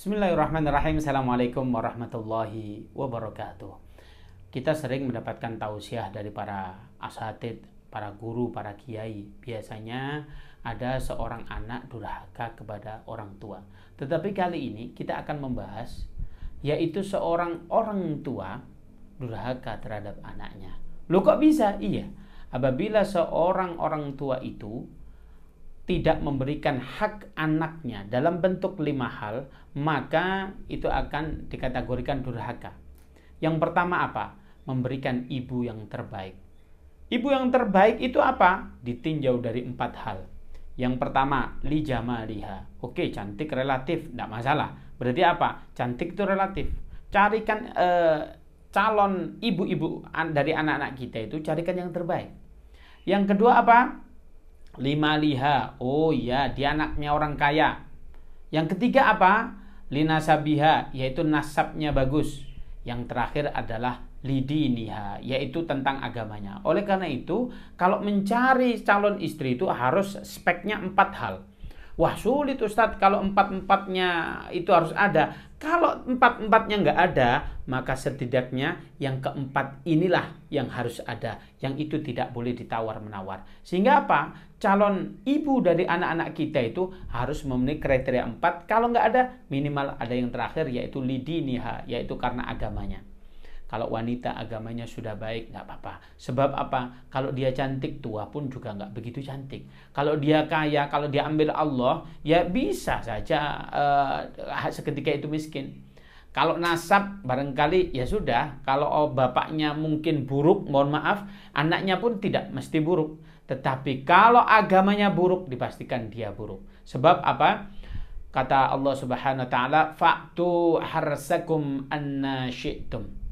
Bismillahirrahmanirrahim. Assalamualaikum warahmatullahi wabarakatuh. Kita sering mendapatkan tausiah dari para asatid, para guru, para kiai. Biasanya ada seorang anak durhaka kepada orang tua. Tetapi kali ini kita akan membahas yaitu seorang orang tua durhaka terhadap anaknya. Loh kok bisa? Iya. Apabila seorang orang tua itu tidak memberikan hak anaknya dalam bentuk 5 hal, maka itu akan dikategorikan durhaka. Yang pertama apa? Memberikan ibu yang terbaik. Ibu yang terbaik itu apa? Ditinjau dari 4 hal. Yang pertama, li jamaliha. Oke, cantik relatif, tidak masalah. Berarti apa? Cantik itu relatif. Carikan calon ibu-ibu dari anak-anak kita itu, carikan yang terbaik. Yang kedua apa? Lima liha, oh iya dia anaknya orang kaya. Yang ketiga apa? Linasabiha, yaitu nasabnya bagus. Yang terakhir adalah lidiniha, yaitu tentang agamanya. Oleh karena itu, kalau mencari calon istri itu harus speknya 4 hal. Wah sulit Ustadz, kalau 4-4-nya itu harus ada. Kalau 4-4-nya nggak ada, maka setidaknya yang keempat inilah yang harus ada. Yang itu tidak boleh ditawar-menawar. Sehingga apa? Calon ibu dari anak-anak kita itu harus memenuhi kriteria 4. Kalau nggak ada, minimal ada yang terakhir yaitu lidiniha, yaitu karena agamanya. Kalau wanita agamanya sudah baik, nggak apa-apa. Sebab apa? Kalau dia cantik, tua pun juga nggak begitu cantik. Kalau dia kaya, kalau dia ambil Allah, ya bisa saja seketika itu miskin. Kalau nasab, barangkali ya sudah. Kalau bapaknya mungkin buruk, mohon maaf, anaknya pun tidak mesti buruk. Tetapi kalau agamanya buruk, dipastikan dia buruk. Sebab apa? Kata Allah Subhanahu wa taala, fa'tu harsakum anna syi'tum.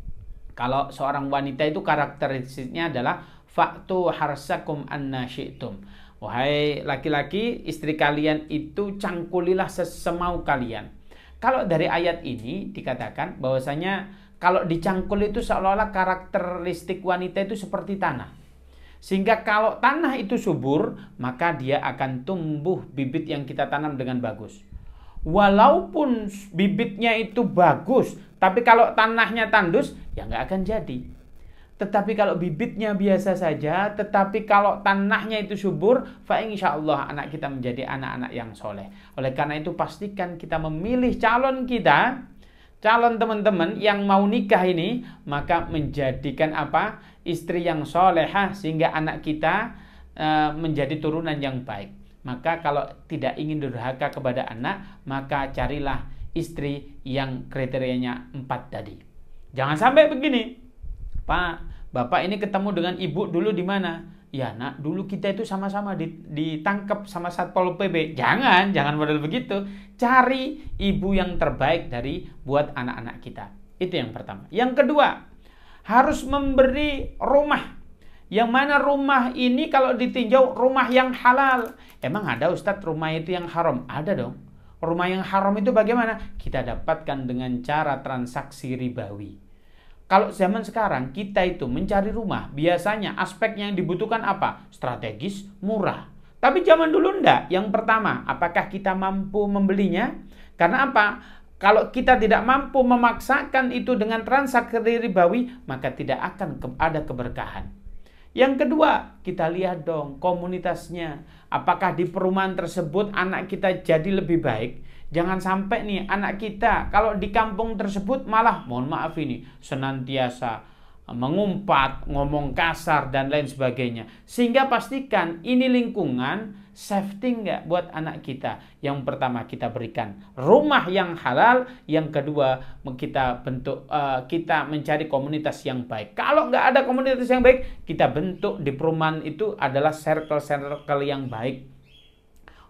Kalau seorang wanita itu karakteristiknya adalah fa'tu harsakum anna syi'tum. Wahai laki-laki, istri kalian itu cangkulilah sesemau kalian. Kalau dari ayat ini dikatakan bahwasanya kalau dicangkul itu seolah-olah karakteristik wanita itu seperti tanah. Sehingga kalau tanah itu subur, maka dia akan tumbuh bibit yang kita tanam dengan bagus. Walaupun bibitnya itu bagus, tapi kalau tanahnya tandus, ya nggak akan jadi. Tetapi kalau bibitnya biasa saja, tetapi kalau tanahnya itu subur, fa insyaallah anak kita menjadi anak-anak yang soleh. Oleh karena itu pastikan kita memilih calon kita, calon teman-teman yang mau nikah ini, maka menjadikan apa? Istri yang solehah sehingga anak kita menjadi turunan yang baik. Maka kalau tidak ingin durhaka kepada anak, maka carilah istri yang kriterianya 4 tadi. Jangan sampai begini, Pak, Bapak ini ketemu dengan ibu dulu di mana? Ya nak, dulu kita itu sama-sama ditangkap sama Satpol PP. Jangan model begitu. Cari ibu yang terbaik dari buat anak-anak kita. Itu yang pertama. Yang kedua, harus memberi rumah. Yang mana rumah ini kalau ditinjau rumah yang halal. Emang ada Ustadz rumah itu yang haram? Ada dong. Rumah yang haram itu bagaimana? Kita dapatkan dengan cara transaksi ribawi. Kalau zaman sekarang kita itu mencari rumah, biasanya aspek yang dibutuhkan apa? Strategis, murah. Tapi zaman dulu enggak. Yang pertama, apakah kita mampu membelinya? Karena apa? Kalau kita tidak mampu memaksakan itu dengan transaksi ribawi, maka tidak akan ada keberkahan. Yang kedua, kita lihat dong komunitasnya. Apakah di perumahan tersebut anak kita jadi lebih baik? Jangan sampai nih anak kita kalau di kampung tersebut malah, mohon maaf ini, senantiasa mengumpat, ngomong kasar dan lain sebagainya. Sehingga pastikan ini lingkungan safety nggak buat anak kita. Yang pertama kita berikan rumah yang halal, yang kedua kita bentuk kita mencari komunitas yang baik. Kalau nggak ada komunitas yang baik, kita bentuk di perumahan itu adalah circle yang baik.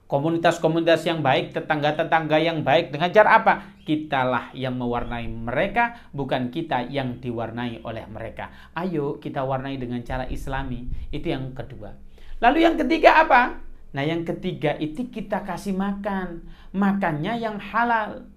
Komunitas-komunitas yang baik, tetangga-tetangga yang baik. Dengan cara apa? Kitalah yang mewarnai mereka, bukan kita yang diwarnai oleh mereka. Ayo kita warnai dengan cara Islami. Itu yang kedua. Lalu yang ketiga apa? Nah yang ketiga itu kita kasih makan. Makannya yang halal.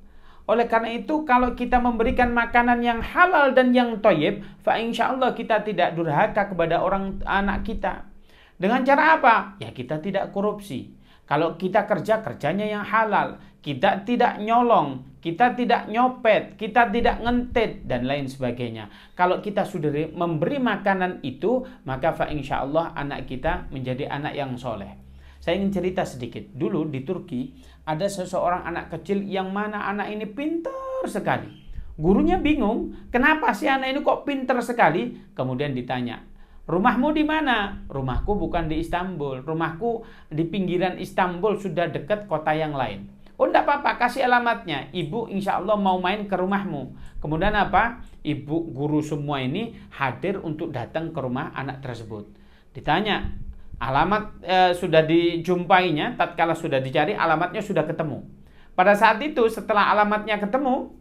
Oleh karena itu kalau kita memberikan makanan yang halal dan yang thayyib, fa insyaallah kita tidak durhaka kepada orang anak kita. Dengan cara apa? Ya kita tidak korupsi. Kalau kita kerjanya yang halal, kita tidak nyolong, kita tidak nyopet, kita tidak ngentit, dan lain sebagainya. Kalau kita sudah memberi makanan itu, maka fa insya Allah anak kita menjadi anak yang soleh. Saya ingin cerita sedikit. Dulu di Turki ada seseorang anak kecil yang mana anak ini pintar sekali. Gurunya bingung, kenapa sih anak ini kok pintar sekali? Kemudian ditanya, rumahmu di mana? Rumahku bukan di Istanbul, rumahku di pinggiran Istanbul, sudah dekat kota yang lain. Oh, enggak apa-apa, kasih alamatnya. Ibu insya Allah mau main ke rumahmu. Kemudian apa? Ibu guru semua ini hadir untuk datang ke rumah anak tersebut. Ditanya, alamat sudah dijumpainya, tatkala sudah dicari, alamatnya sudah ketemu. Pada saat itu, setelah alamatnya ketemu,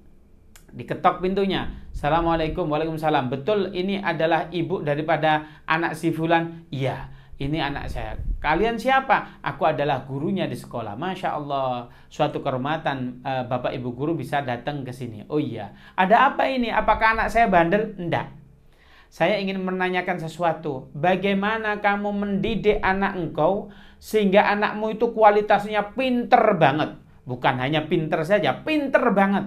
diketok pintunya. Assalamualaikum, waalaikumsalam. Betul ini adalah ibu daripada anak si fulan? Iya. Ini anak saya. Kalian siapa? Aku adalah gurunya di sekolah. Masya Allah, suatu kehormatan Bapak Ibu guru bisa datang ke sini. Oh iya, ada apa ini? Apakah anak saya bandel? Enggak. Saya ingin menanyakan sesuatu. Bagaimana kamu mendidik anak engkau sehingga anakmu itu kualitasnya pinter banget? Bukan hanya pinter saja, pinter banget.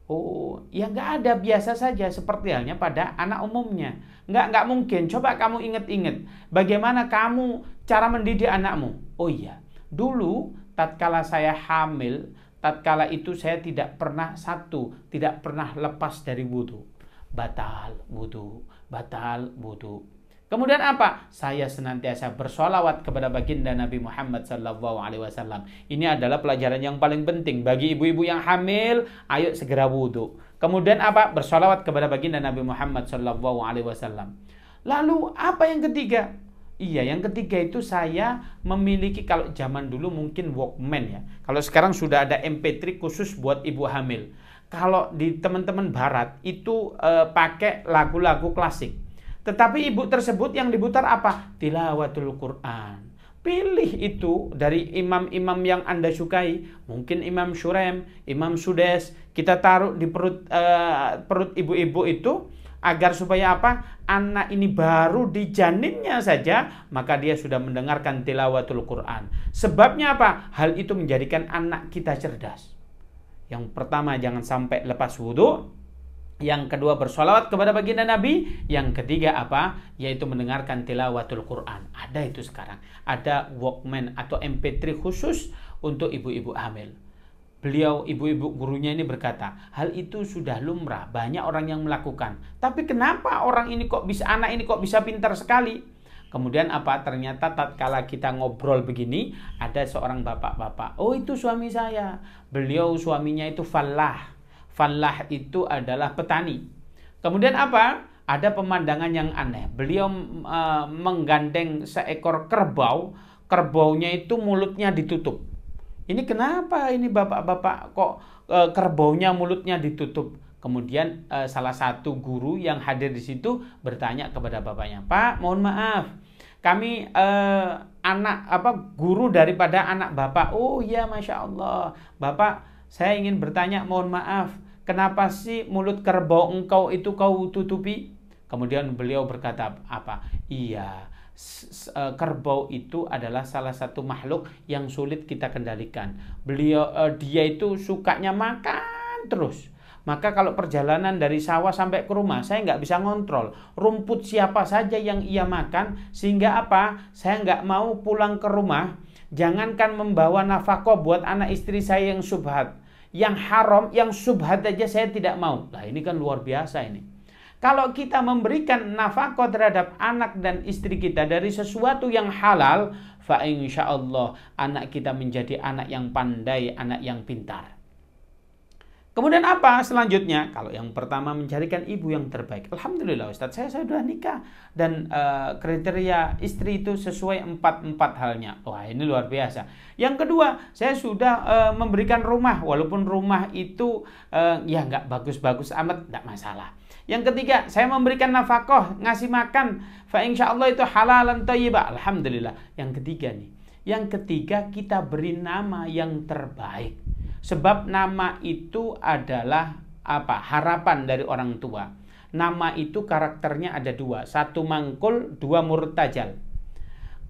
Oh, ya nggak ada, biasa saja seperti halnya pada anak umumnya. Nggak mungkin. Coba kamu ingat-ingat, bagaimana kamu cara mendidik anakmu? Oh iya, dulu tatkala saya hamil, tatkala itu saya tidak pernah lepas dari wudhu. Batal wudhu, batal wudhu. Kemudian apa? Saya senantiasa bersolawat kepada baginda Nabi Muhammad SAW. Ini adalah pelajaran yang paling penting bagi ibu-ibu yang hamil. Ayo segera wudhu. Kemudian apa? Bersolawat kepada baginda Nabi Muhammad SAW. Lalu apa yang ketiga? Iya, yang ketiga itu saya memiliki, kalau zaman dulu mungkin Walkman ya. Kalau sekarang sudah ada MP3 khusus buat ibu hamil. Kalau di teman-teman barat itu pakai lagu-lagu klasik. Tetapi ibu tersebut yang diputar apa? Tilawatul Quran. Pilih itu dari imam-imam yang Anda sukai. Mungkin Imam Shurem, Imam Sudes. Kita taruh di perut ibu-ibu itu agar supaya apa? Anak ini baru di janinnya saja, maka dia sudah mendengarkan tilawatul Quran. Sebabnya apa? Hal itu menjadikan anak kita cerdas. Yang pertama, jangan sampai lepas wudhu. Yang kedua, bersolawat kepada baginda Nabi. Yang ketiga apa? Yaitu mendengarkan tilawatul Quran. Ada itu sekarang. Ada Walkman atau MP3 khusus untuk ibu-ibu hamil. Beliau, ibu-ibu gurunya ini berkata, hal itu sudah lumrah, banyak orang yang melakukan. Tapi kenapa anak ini kok bisa pintar sekali? Kemudian apa? Ternyata tatkala kita ngobrol begini, ada seorang bapak-bapak. Oh, itu suami saya. Beliau suaminya itu fallah. Fallah itu adalah petani. Kemudian apa? Ada pemandangan yang aneh. Beliau menggandeng seekor kerbau. Kerbaunya itu mulutnya ditutup. Ini kenapa ini bapak-bapak kok kerbaunya mulutnya ditutup? Kemudian salah satu guru yang hadir di situ bertanya kepada bapaknya, Pak, mohon maaf, kami guru daripada anak bapak. Oh iya, Masya Allah. Bapak, saya ingin bertanya, mohon maaf, kenapa sih mulut kerbau engkau itu kau tutupi? Kemudian beliau berkata apa? Iya, kerbau itu adalah salah satu makhluk yang sulit kita kendalikan. Dia itu sukanya makan terus. Maka kalau perjalanan dari sawah sampai ke rumah, saya nggak bisa ngontrol rumput siapa saja yang ia makan, sehingga apa? Saya nggak mau pulang ke rumah, jangankan membawa nafkah buat anak istri saya yang syubhat, yang haram, yang syubhat aja saya tidak mau. Nah, ini kan luar biasa ini. Kalau kita memberikan nafkah terhadap anak dan istri kita dari sesuatu yang halal, fa insyaallah anak kita menjadi anak yang pandai, anak yang pintar. Kemudian apa selanjutnya? Kalau yang pertama, mencarikan ibu yang terbaik. Alhamdulillah Ustadz, saya sudah nikah dan kriteria istri itu sesuai 4 halnya. Wah, ini luar biasa. Yang kedua, saya sudah memberikan rumah, walaupun rumah itu ya nggak bagus-bagus amat, nggak masalah. Yang ketiga, saya memberikan nafkah, ngasih makan, fa insyaallah itu halalan thayyibah. Alhamdulillah. Yang ketiga nih, yang ketiga kita beri nama yang terbaik. Sebab nama itu adalah apa? Harapan dari orang tua. Nama itu karakternya ada 2. 1 mangkul, 2 murtajal.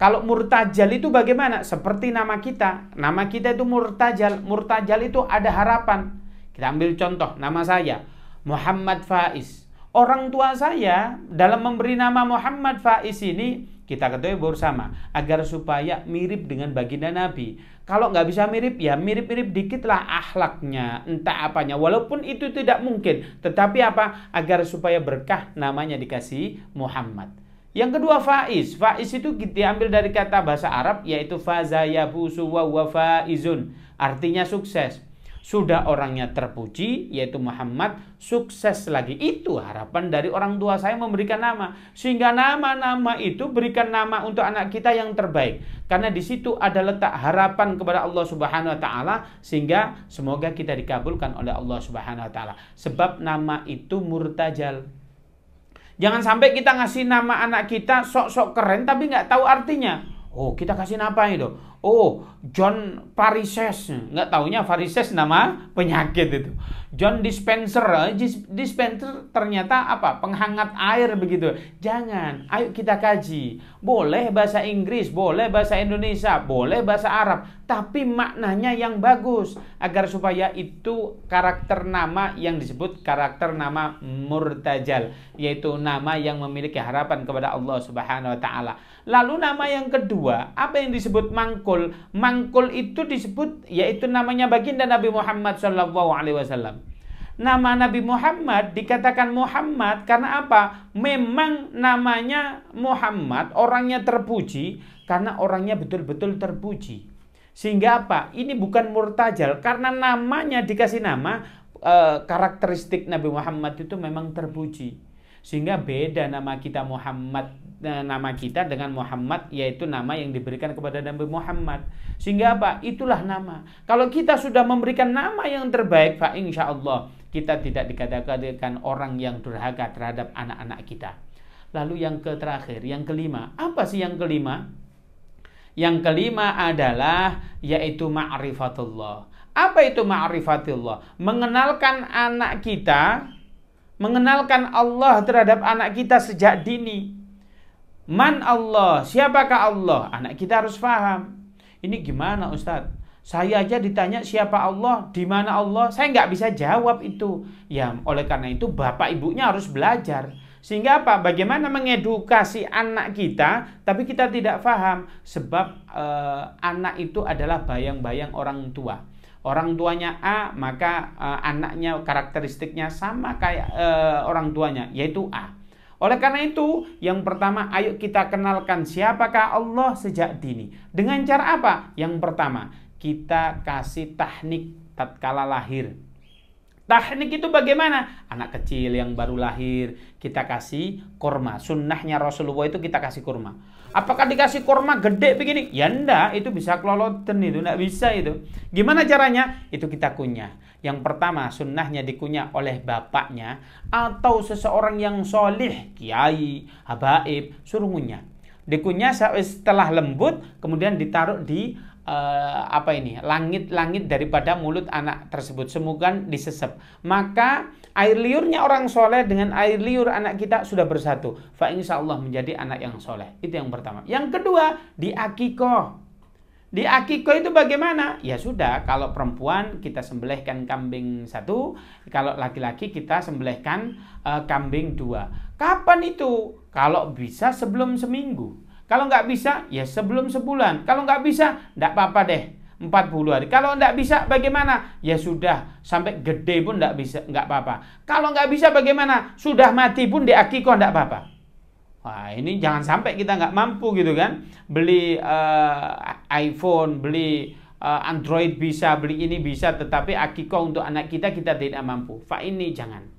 Kalau murtajal itu bagaimana? Seperti nama kita. Nama kita itu murtajal. Murtajal itu ada harapan. Kita ambil contoh, nama saya Muhammad Faiz. Orang tua saya dalam memberi nama Muhammad Faiz ini, kita ketahui bersama, agar supaya mirip dengan baginda Nabi. Kalau nggak bisa mirip, ya mirip-mirip dikit lah akhlaknya, entah apanya. Walaupun itu tidak mungkin, tetapi apa? Agar supaya berkah namanya dikasih Muhammad. Yang kedua Faiz. Faiz itu diambil dari kata bahasa Arab, yaitu faza yafuzu wa faizun. Artinya sukses. Sudah orangnya terpuji, yaitu Muhammad, sukses lagi. Itu harapan dari orang tua saya memberikan nama. Sehingga nama-nama itu berikan nama untuk anak kita yang terbaik. Karena di situ ada letak harapan kepada Allah Subhanahu wa taala, sehingga semoga kita dikabulkan oleh Allah Subhanahu wa taala. Sebab nama itu murtajal. Jangan sampai kita ngasih nama anak kita sok-sok keren tapi nggak tahu artinya. Oh, kita kasih nama itu. Oh, John Varises. Nggak taunya Varises nama penyakit itu. John Dispenser. Dispenser ternyata apa? Penghangat air begitu. Jangan. Ayo kita kaji. Boleh bahasa Inggris, boleh bahasa Indonesia, boleh bahasa Arab. Tapi maknanya yang bagus. Agar supaya itu karakter nama yang disebut karakter nama murtajal. Yaitu nama yang memiliki harapan kepada Allah Subhanahu wa ta'ala. Lalu nama yang kedua, apa yang disebut mangkul? Mangkul itu disebut, yaitu namanya baginda Nabi Muhammad SAW. Nama Nabi Muhammad dikatakan Muhammad karena apa? Memang namanya Muhammad, orangnya terpuji karena orangnya betul-betul terpuji. Sehingga apa? Ini bukan murtajal karena namanya dikasih nama, karakteristik Nabi Muhammad itu memang terpuji. Sehingga beda nama kita Muhammad, nama kita dengan Muhammad, yaitu nama yang diberikan kepada Nabi Muhammad. Sehingga apa? Itulah nama. Kalau kita sudah memberikan nama yang terbaik, fa insya Allah kita tidak dikatakan orang yang durhaka terhadap anak-anak kita. Lalu yang terakhir, yang kelima. Apa sih yang kelima? Yang kelima adalah yaitu ma'rifatullah. Apa itu ma'rifatullah? Mengenalkan anak kita, mengenalkan Allah terhadap anak kita sejak dini. Man Allah, siapakah Allah? Anak kita harus paham. Ini gimana Ustadz? Saya aja ditanya siapa Allah, di mana Allah, saya nggak bisa jawab itu. Ya, oleh karena itu bapak ibunya harus belajar. Sehingga apa? Bagaimana mengedukasi anak kita, tapi kita tidak paham. Sebab anak itu adalah bayang-bayang orang tua. Orang tuanya A, maka anaknya karakteristiknya sama kayak orang tuanya, yaitu A. Oleh karena itu, yang pertama, ayo kita kenalkan siapakah Allah sejak dini. Dengan cara apa? Yang pertama, kita kasih tahnik tatkala lahir. Tahnik itu bagaimana? Anak kecil yang baru lahir, kita kasih kurma. Sunnahnya Rasulullah itu kita kasih kurma. Apakah dikasih kurma gede begini? Ya enggak, itu bisa keloloten itu, enggak bisa itu. Gimana caranya? Itu kita kunyah. Yang pertama, sunnahnya dikunyah oleh bapaknya atau seseorang yang solih, kiai, habaib, suruh ngunyah. Dikunyah setelah lembut, kemudian ditaruh di langit-langit daripada mulut anak tersebut, semoga disesep. Maka air liurnya orang soleh dengan air liur anak kita sudah bersatu. Fa insyaallah menjadi anak yang soleh. Itu yang pertama. Yang kedua, di akikoh. Di akikoh itu bagaimana? Ya sudah, kalau perempuan kita sembelihkan kambing 1, kalau laki-laki kita sembelihkan kambing 2. Kapan itu? Kalau bisa sebelum seminggu. Kalau nggak bisa, ya sebelum sebulan. Kalau nggak bisa, nggak apa-apa deh, 40 hari. Kalau nggak bisa, bagaimana? Ya sudah, sampai gede pun nggak bisa, nggak apa-apa. Kalau nggak bisa, bagaimana? Sudah mati pun di akikoh nggak apa-apa. Wah, ini jangan sampai kita nggak mampu gitu kan. Beli iPhone, beli Android bisa, beli ini bisa, tetapi akikoh untuk anak kita tidak mampu. Ini jangan.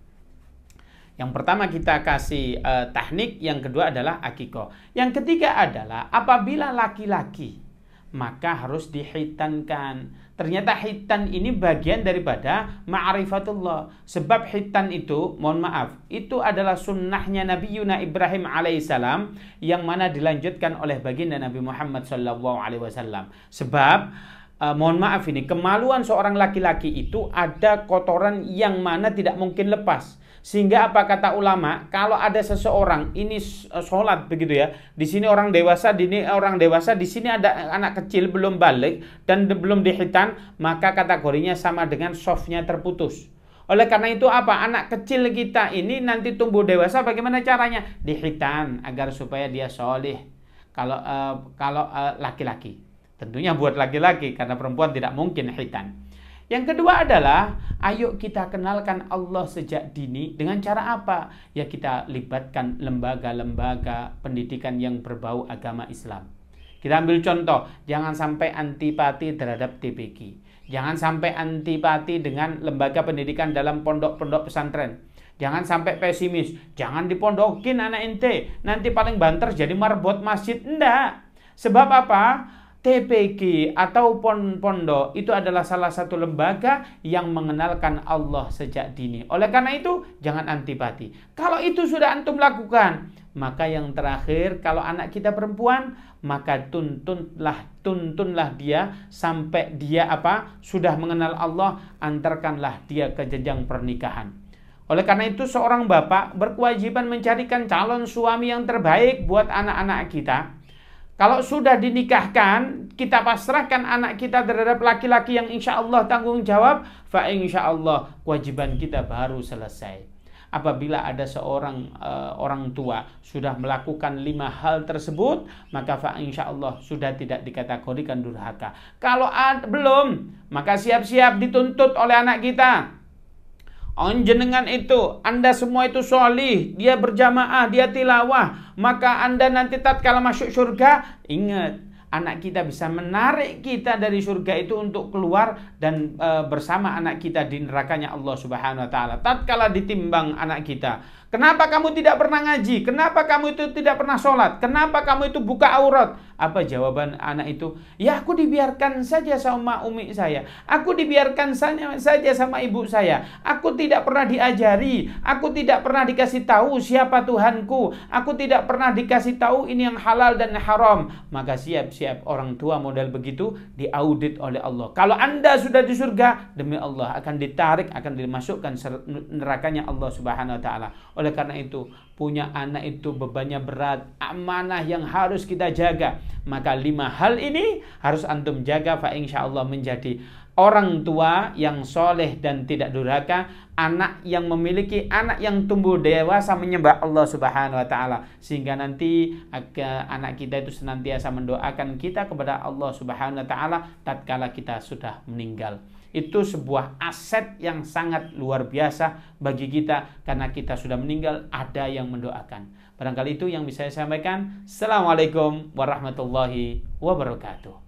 Yang pertama kita kasih tahnik, yang kedua adalah akikoh. Yang ketiga adalah apabila laki-laki, maka harus dihitankan. Ternyata hitan ini bagian daripada ma'rifatullah. Sebab hitan itu, mohon maaf, itu adalah sunnahnya Nabi Yuna Ibrahim alaihissalam, yang mana dilanjutkan oleh baginda Nabi Muhammad SAW. Sebab mohon maaf ini, kemaluan seorang laki-laki itu ada kotoran yang mana tidak mungkin lepas. Sehingga apa kata ulama, kalau ada seseorang ini sholat begitu ya, di sini orang dewasa, di sini ada anak kecil belum balik dan belum dihitan, maka kategorinya sama dengan softnya terputus. Oleh karena itu apa? Anak kecil kita ini nanti tumbuh dewasa bagaimana caranya? Dihitan agar supaya dia sholih. Kalau laki-laki, tentunya buat laki-laki karena perempuan tidak mungkin hitan. Yang kedua adalah, ayo kita kenalkan Allah sejak dini dengan cara apa? Ya kita libatkan lembaga-lembaga pendidikan yang berbau agama Islam. Kita ambil contoh, jangan sampai antipati terhadap TPQ. Jangan sampai antipati dengan lembaga pendidikan dalam pondok-pondok pesantren. Jangan sampai pesimis, jangan dipondokin anak ente, nanti paling banter jadi marbot masjid. Enggak. Sebab apa? TPQ atau pondok itu adalah salah satu lembaga yang mengenalkan Allah sejak dini. Oleh karena itu, jangan antipati. Kalau itu sudah antum lakukan, maka yang terakhir, kalau anak kita perempuan, maka tuntunlah dia sampai dia sudah mengenal Allah, antarkanlah dia ke jenjang pernikahan. Oleh karena itu, seorang bapak berkewajiban mencarikan calon suami yang terbaik buat anak-anak kita. Kalau sudah dinikahkan, kita pasrahkan anak kita terhadap laki-laki yang insya Allah tanggung jawab, fa insya Allah kewajiban kita baru selesai. Apabila ada seorang orang tua sudah melakukan 5 hal tersebut, maka fa insya Allah sudah tidak dikategorikan durhaka. Kalau belum, maka siap-siap dituntut oleh anak kita. Jenengan itu, Anda semua itu sholih, dia berjamaah, dia tilawah, maka Anda nanti tatkala masuk surga, ingat, anak kita bisa menarik kita dari surga itu untuk keluar dan bersama anak kita di nerakanya Allah Subhanahu wa taala. Tatkala ditimbang anak kita, kenapa kamu tidak pernah ngaji? Kenapa kamu itu tidak pernah sholat? Kenapa kamu itu buka aurat? Apa jawaban anak itu? Ya aku dibiarkan saja sama umi saya. Aku dibiarkan saja sama ibu saya. Aku tidak pernah diajari. Aku tidak pernah dikasih tahu siapa Tuhanku. Aku tidak pernah dikasih tahu ini yang halal dan haram. Maka siap-siap orang tua model begitu diaudit oleh Allah. Kalau Anda sudah di surga, demi Allah akan ditarik, akan dimasukkan nerakanya Allah Subhanahu wa taala. Oleh karena itu, punya anak itu bebannya berat, amanah yang harus kita jaga. Maka 5 hal ini harus antum jaga, fa insyaallah menjadi orang tua yang soleh dan tidak durhaka, anak yang memiliki anak yang tumbuh dewasa menyembah Allah Subhanahu wa taala, sehingga nanti anak kita itu senantiasa mendoakan kita kepada Allah Subhanahu wa taala tatkala kita sudah meninggal. Itu sebuah aset yang sangat luar biasa bagi kita, karena kita sudah meninggal ada yang mendoakan. Barangkali itu yang bisa saya sampaikan. Assalamualaikum warahmatullahi wabarakatuh.